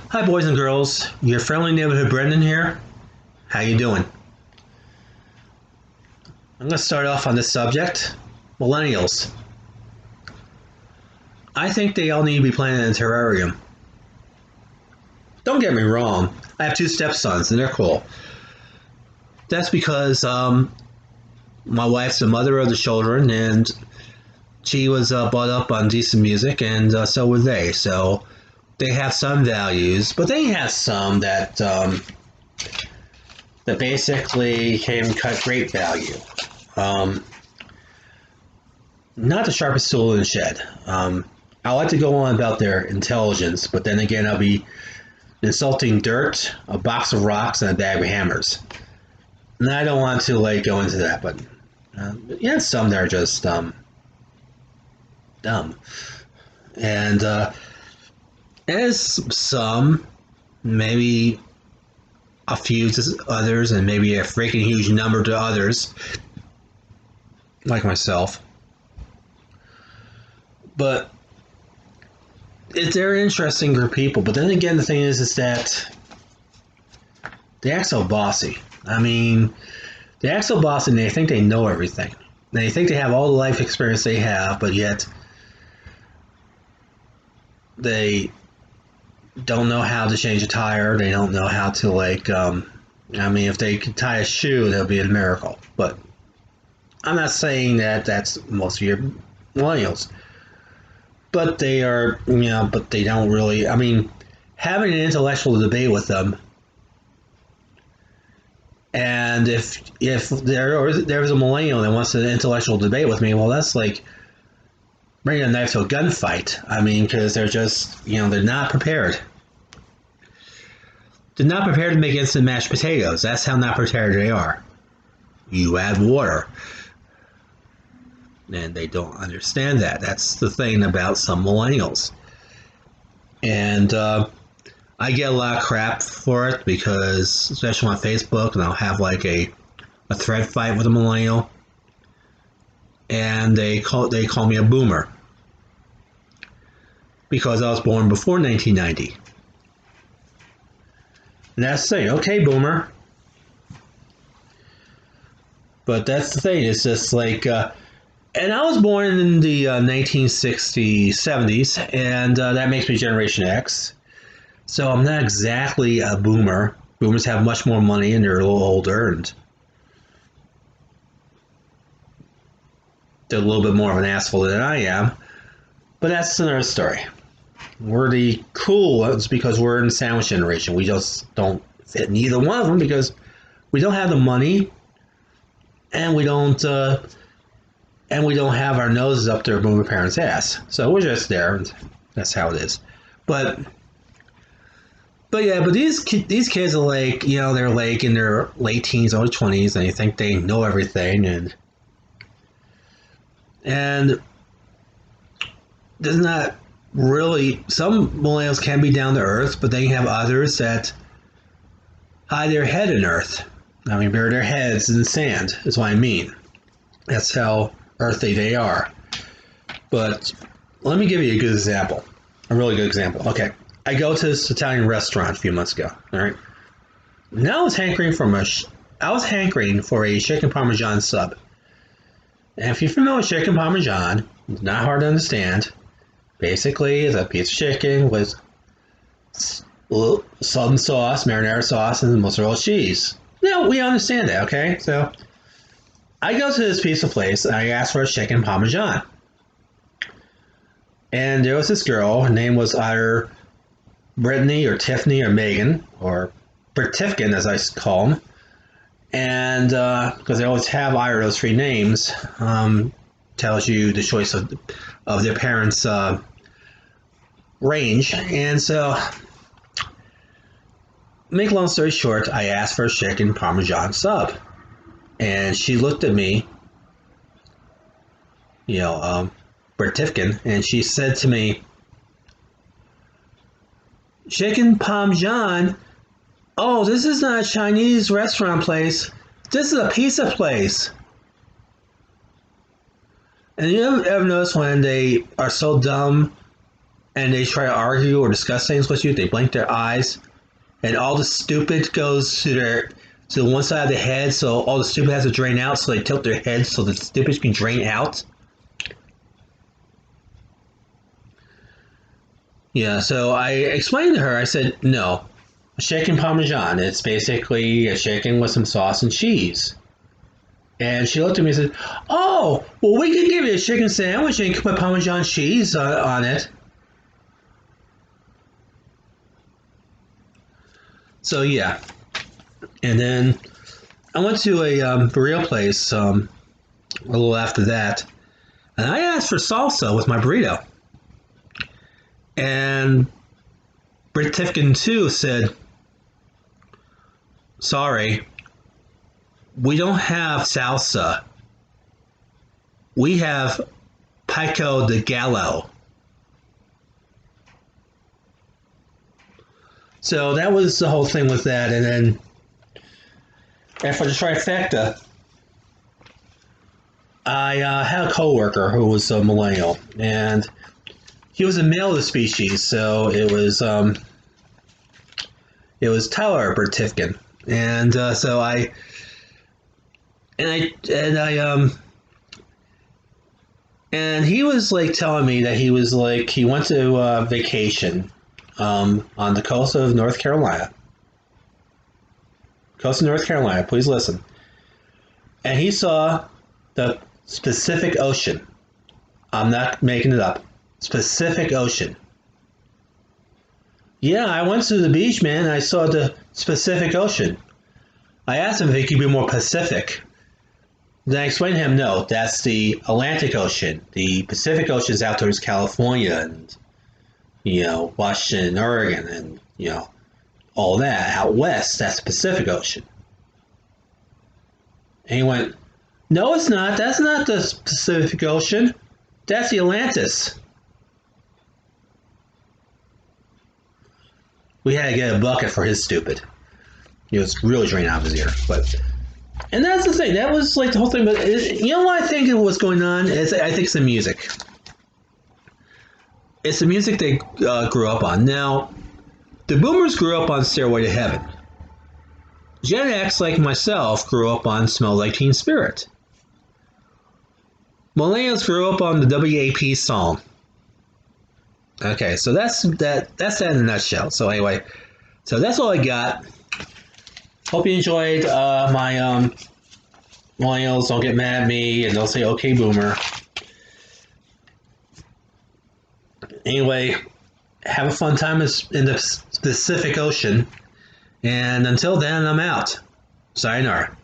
Hi, boys and girls. Your friendly neighborhood Brendan here. How you doing? I'm going to start off on this subject. Millennials. I think they all need to be playing in a terrarium. Don't get me wrong. I have two stepsons, and they're cool. That's because my wife's the mother of the children, and she was brought up on decent music, and so were they. So they have some values, but they have some that basically can cut great value. Um, Not the sharpest tool in the shed. I like to go on about their intelligence, but then again, I'll be insulting dirt, a box of rocks, and a bag of hammers. And I don't want to go into that, but yeah, some that are just dumb, and as some maybe a few to others, and maybe a freaking huge number to others, like myself. But they're an interesting group of people. But then again, the thing is that they act so bossy. I mean, they act so bossy and they think they know everything. They think they have all the life experience they have, but yet they don't know how to change a tire. They don't know how to I mean, if they could tie a shoe, that would be a miracle. But I'm not saying that that's most of your millennials. But they are, but they don't really. I mean, having an intellectual debate with them, and if there's a millennial that wants an intellectual debate with me, well, that's like bringing a knife to a gunfight. I mean, because they're just, they're not prepared. They're not prepared to make instant mashed potatoes. That's how not prepared they are. You add water. And they don't understand that. That's the thing about some millennials. And I get a lot of crap for it because, especially on Facebook, and I'll have a thread fight with a millennial, and they call me a boomer because I was born before 1990. And that's the thing. Okay, boomer. But that's the thing. It's just and I was born in the 1960s, 70s, and that makes me Generation X. So I'm not exactly a boomer. Boomers have much more money and they're a little older and they're a little bit more of an asshole than I am. But that's another story. We're the cool ones because we're in the sandwich generation. We just don't fit in either one of them because we don't have the money and we don't have our noses up their boomer parents' ass. So we're just there, and that's how it is. But yeah, but these kids are they're in their late teens, early 20s, and they think they know everything, and there's not really. Some millennials can be down to earth, but then you have others that hide their head in earth. I mean, bury their heads in the sand, is what I mean. That's how earthy they are. But let me give you a good example. A really good example. Okay. I go to this Italian restaurant a few months ago. All right. Now I was hankering for a chicken parmesan sub. And if you're familiar with chicken parmesan, it's not hard to understand. Basically, it's a piece of chicken with southern sauce, marinara sauce, and mozzarella cheese. Now we understand that, okay? So I go to this pizza place and I ask for a chicken parmesan. And there was this girl, her name was either Brittany or Tiffany or Megan, or Britifkin as I call them. And because they always have either of those three names, tells you the choice of their parents' range. And so, make a long story short, I asked for a chicken parmesan sub. And she looked at me, Britifkin, and she said to me, "Chicken parmesan? Oh, this is not a Chinese restaurant place. This is a pizza place." And you ever notice when they are so dumb and they try to argue or discuss things with you, they blink their eyes, and all the stupid goes to one side of the head, so all the stupid has to drain out, so they tilt their heads so the stupid can drain out. Yeah, so I explained to her, I said, no, a chicken parmesan, it's basically a chicken with some sauce and cheese. And she looked at me and said, oh, well, we can give you a chicken sandwich and you can put Parmesan cheese on it. So, yeah. And then I went to a burrito place a little after that. And I asked for salsa with my burrito. And Britt Tifkin, too, said, sorry, we don't have salsa. We have pico de gallo. So that was the whole thing with that. And then, and for the trifecta, I had a coworker who was a millennial, and he was a male of the species. So it was Tyler Bertifkin, and so and he was like telling me that he was like he went to vacation on the coast of North Carolina. Coast of North Carolina, please listen. And he saw the Pacific Ocean. I'm not making it up. Pacific Ocean. Yeah, I went to the beach, man, and I saw the Pacific Ocean. I asked him if he could be more Pacific. Then I explained to him, no, that's the Atlantic Ocean. The Pacific Ocean is out towards California and, Washington, Oregon, and, all that. Out west, that's the Pacific Ocean. And he went, no, it's not. That's not the Pacific Ocean. That's the Atlantis. We had to get a bucket for his stupid. He was really draining out of his ear. And that's the thing. That was like the whole thing. But you know what I think of what's going on? I think it's the music. It's the music they grew up on. Now, the boomers grew up on Stairway to Heaven. Gen X, like myself, grew up on Smell Like Teen Spirit. Millennials grew up on the WAP song. Okay, so that's that in a nutshell. So anyway, so that's all I got. Hope you enjoyed my millennials. Don't get mad at me and don't say okay boomer. Anyway, have a fun time in the Pacific Ocean. And until then, I'm out. Sayonara.